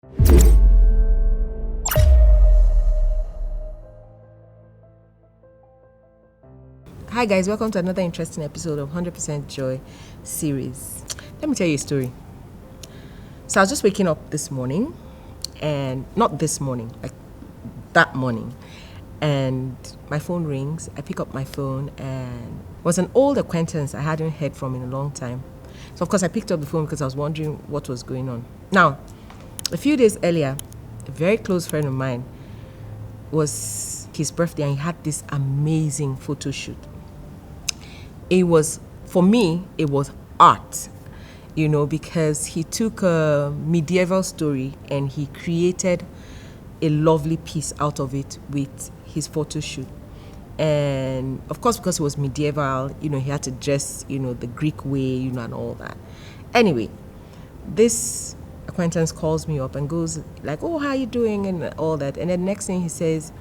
Hi guys, welcome to another interesting episode of 100% Joy series. Let me tell you a story. So I was just waking up this morning, and not this morning, like that morning, and my phone rings. I pick up my phone, and it was an old acquaintance I hadn't heard from in a long time. So of course I picked up the phone because I was wondering what was going on. Now, a few days earlier, a very close friend of mine, was his birthday, and he had this amazing photo shoot. It was, for me, it was art, because he took a medieval story and he created a lovely piece out of it with his photo shoot. And of course, because it was medieval, he had to dress, the Greek way, and all that. Anyway, this acquaintance calls me up and goes like, "Oh, how are you doing?" and all that. And then next thing he says,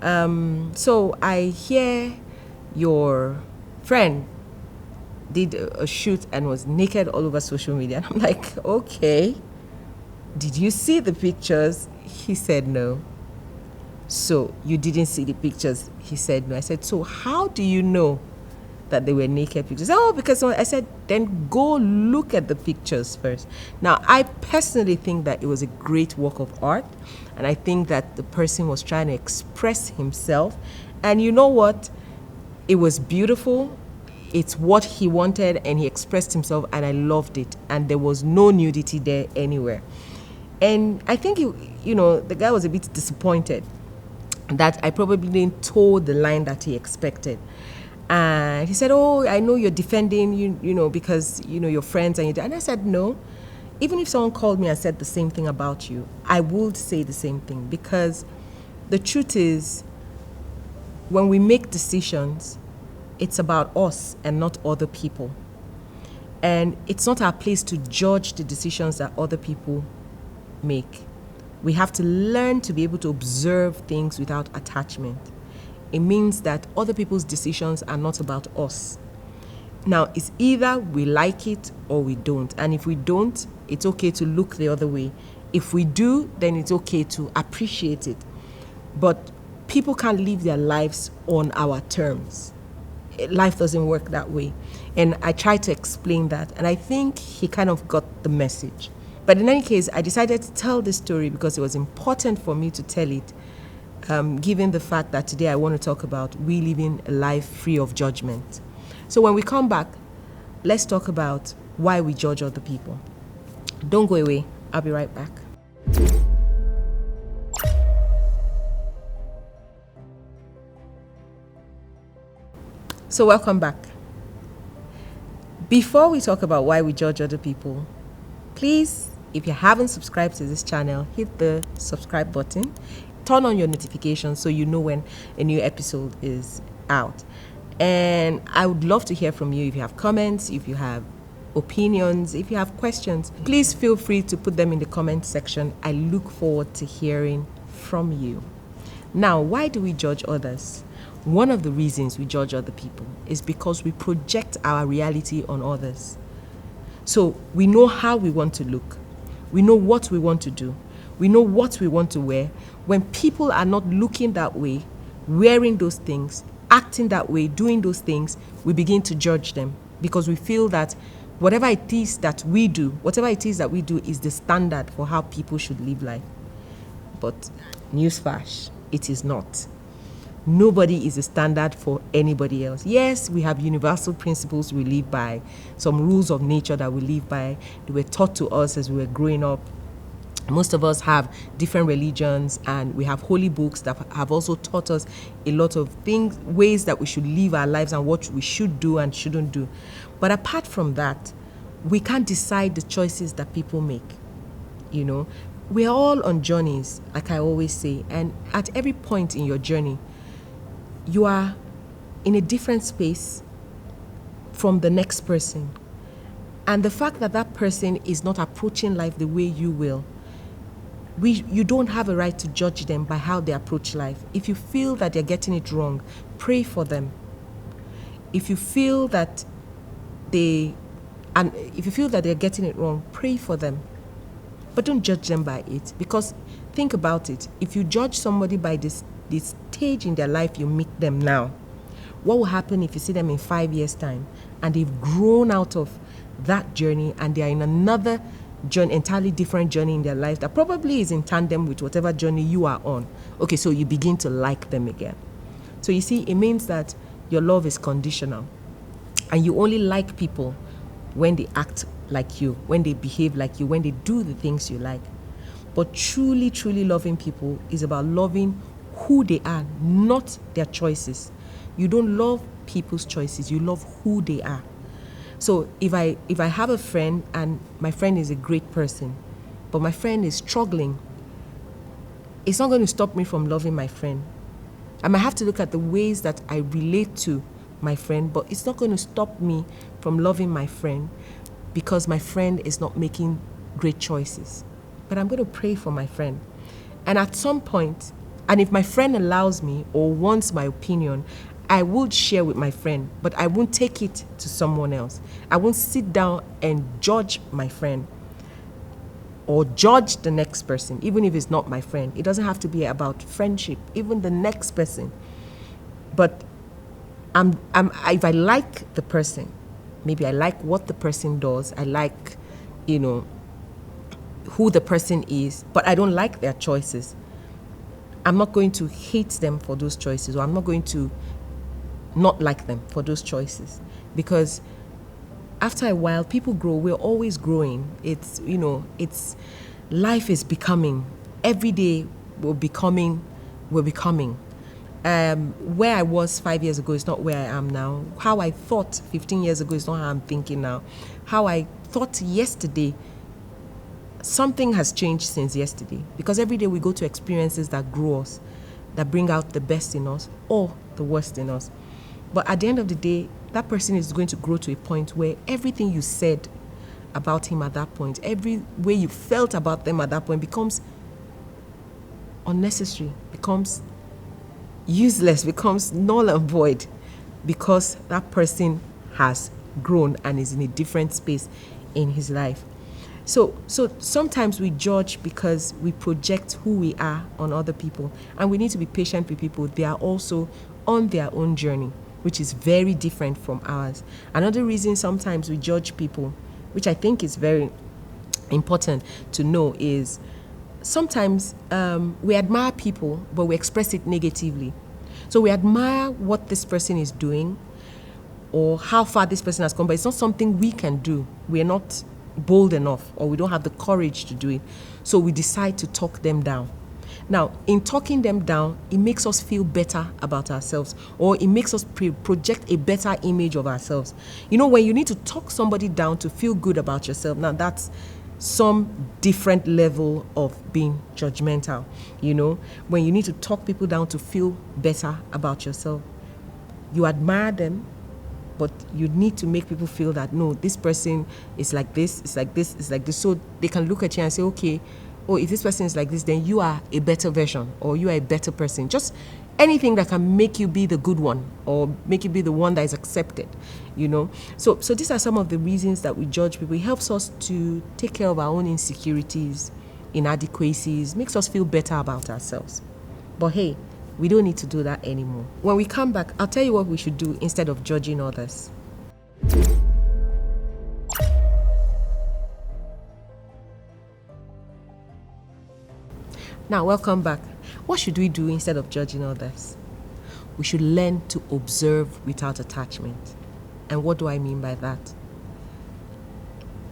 so I hear your friend did a shoot and was naked all over social media. And I'm like, okay, did you see the pictures? He said no. So you didn't see the pictures? He said no. I said, so how do you know that they were naked pictures? Oh, because I said, then go look at the pictures first. Now, I personally think that it was a great work of art, and I think that the person was trying to express himself. And you know what? It was beautiful. It's what he wanted, and he expressed himself, and I loved it. And there was no nudity there anywhere. And I think, the guy was a bit disappointed that I probably didn't toe the line that he expected. And he said, oh, I know you're defending, because, you're friends. And I said, no. Even if someone called me and said the same thing about you, I would say the same thing. Because the truth is, when we make decisions, it's about us and not other people. And it's not our place to judge the decisions that other people make. We have to learn to be able to observe things without attachment. It means that other people's decisions are not about us. Now, it's either we like it or we don't. And if we don't, it's okay to look the other way. If we do, then it's okay to appreciate it. But people can't live their lives on our terms. Life doesn't work that way. And I tried to explain that, and I think he kind of got the message. But in any case, I decided to tell this story because it was important for me to tell it, given the fact that today I want to talk about we living a life free of judgment. So when we come back, let's talk about why we judge other people. Don't go away. I'll be right back. So welcome back. Before we talk about why we judge other people, please, if you haven't subscribed to this channel, hit the subscribe button. Turn on your notifications so you know when a new episode is out. And I would love to hear from you. If you have comments, if you have opinions, if you have questions, please feel free to put them in the comment section. I look forward to hearing from you. Now, why do we judge others? One of the reasons we judge other people is because we project our reality on others. So we know how we want to look. We know what we want to do. We know what we want to wear. When people are not looking that way, wearing those things, acting that way, doing those things, we begin to judge them because we feel that whatever it is that we do is the standard for how people should live life. But newsflash, it is not. Nobody is a standard for anybody else. Yes, we have universal principles we live by, some rules of nature that we live by. They were taught to us as we were growing up. Most of us have different religions, and we have holy books that have also taught us a lot of things, ways that we should live our lives and what we should do and shouldn't do. But apart from that, we can't decide the choices that people make. We're all on journeys, like I always say, and at every point in your journey, you are in a different space from the next person. And the fact that that person is not approaching life the way you will, you don't have a right to judge them by how they approach life. If you feel that they're getting it wrong, pray for them. If you feel that they're getting it wrong, pray for them. but don't judge them by it. Because think about it. If you judge somebody by this stage in their life you meet them now, what will happen if you see them in 5 years' time and they've grown out of that journey and they are in another journey, entirely different journey in their life that probably is in tandem with whatever journey you are on? Okay, so you begin to like them again. So you see, it means that your love is conditional, and you only like people when they act like you, when they behave like you, when they do the things you like. But truly, truly loving people is about loving who they are, not their choices. You don't love people's choices, you love who they are. So if I have a friend and my friend is a great person, but my friend is struggling, it's not going to stop me from loving my friend. I might have to look at the ways that I relate to my friend, but it's not going to stop me from loving my friend because my friend is not making great choices. But I'm going to pray for my friend. And at some point, and if my friend allows me or wants my opinion, I would share with my friend, but I won't take it to someone else. I won't sit down and judge my friend or judge the next person, even if it's not my friend. It doesn't have to be about friendship, even the next person. But if I like the person, maybe I like what the person does, I like, who the person is, but I don't like their choices, I'm not going to hate them for those choices, or I'm not going to not like them for those choices. Because after a while, people grow. We're always growing. Life is becoming. Every day we're becoming. Where I was 5 years ago is not where I am now. How I thought 15 years ago is not how I'm thinking now. How I thought yesterday, something has changed since yesterday. Because every day we go to experiences that grow us, that bring out the best in us or the worst in us. But at the end of the day, that person is going to grow to a point where everything you said about him at that point, every way you felt about them at that point becomes unnecessary, becomes useless, becomes null and void, because that person has grown and is in a different space in his life. So sometimes we judge because we project who we are on other people, and we need to be patient with people. They are also on their own journey, which is very different from ours. Another reason sometimes we judge people, which I think is very important to know, is sometimes we admire people, but we express it negatively. So we admire what this person is doing or how far this person has come, but it's not something we can do. We are not bold enough, or we don't have the courage to do it. So we decide to talk them down. Now, in talking them down, it makes us feel better about ourselves, or it makes us project a better image of ourselves. When you need to talk somebody down to feel good about yourself, now that's some different level of being judgmental. When you need to talk people down to feel better about yourself, you admire them, but you need to make people feel that, no, this person is like this, it's like this, it's like this. So they can look at you and say, okay, if this person is like this, then you are a better version, or you are a better person. Just anything that can make you be the good one, or make you be the one that is accepted, So these are some of the reasons that we judge people. It helps us to take care of our own insecurities, inadequacies, makes us feel better about ourselves. But hey, we don't need to do that anymore. When we come back, I'll tell you what we should do instead of judging others. Now, welcome back. What should we do instead of judging others? We should learn to observe without attachment. And what do I mean by that?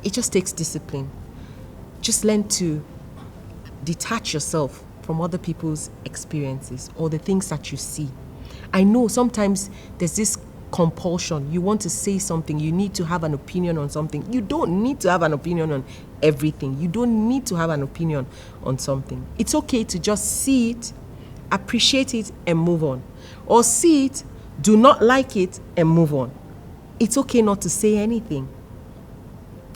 It just takes discipline. Just learn to detach yourself from other people's experiences or the things that you see. I know sometimes there's this compulsion. You want to say something. You need to have an opinion on something. You don't need to have an opinion on everything. You don't need to have an opinion on something. It's okay to just see it, appreciate it, and move on. Or see it, do not like it, and move on. It's okay not to say anything.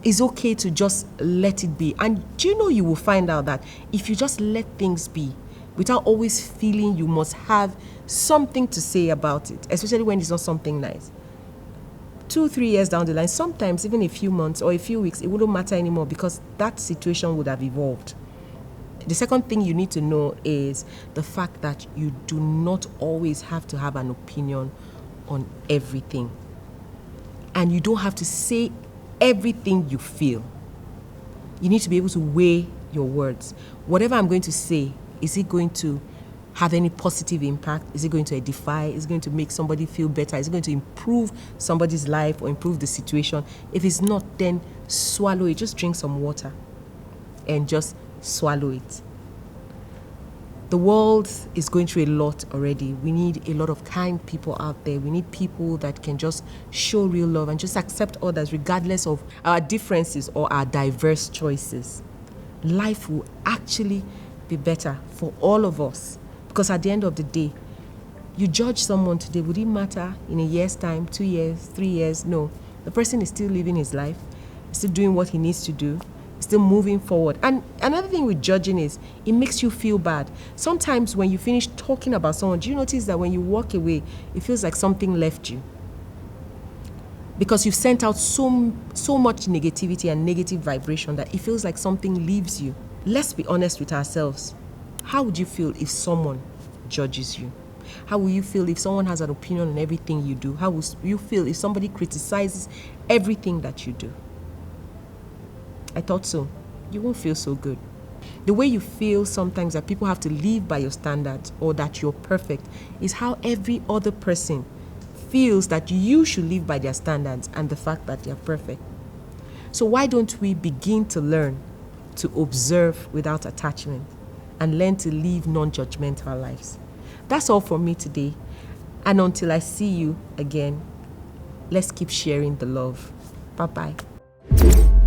It's okay to just let it be. And do you know, you will find out that if you just let things be without always feeling you must have something to say about it, especially when it's not something nice, 2-3 years down the line, sometimes even a few months or a few weeks, it wouldn't matter anymore because that situation would have evolved. The second thing you need to know is the fact that you do not always have to have an opinion on everything. And you don't have to say everything you feel. You need to be able to weigh your words. Whatever I'm going to say, is it going to have any positive impact? Is it going to edify? Is it going to make somebody feel better? Is it going to improve somebody's life or improve the situation? If it's not, then swallow it. Just drink some water and just swallow it. The world is going through a lot already. We need a lot of kind people out there. We need people that can just show real love and just accept others regardless of our differences or our diverse choices. Life will actually be better for all of us. Because at the end of the day, you judge someone today, would it matter in a year's time, 2 years, 3 years? No. The person is still living his life, still doing what he needs to do, still moving forward. And another thing with judging is it makes you feel bad. Sometimes when you finish talking about someone, do you notice that when you walk away, it feels like something left you? Because you've sent out so much negativity and negative vibration that it feels like something leaves you. Let's be honest with ourselves. How would you feel if someone judges you? How will you feel if someone has an opinion on everything you do? How will you feel if somebody criticizes everything that you do? I thought so. You won't feel so good. The way you feel sometimes that people have to live by your standards or that you're perfect is how every other person feels that you should live by their standards and the fact that they're perfect. So why don't we begin to learn to observe without attachment and learn to live non-judgmental lives? That's all for me today. And until I see you again, let's keep sharing the love. Bye-bye.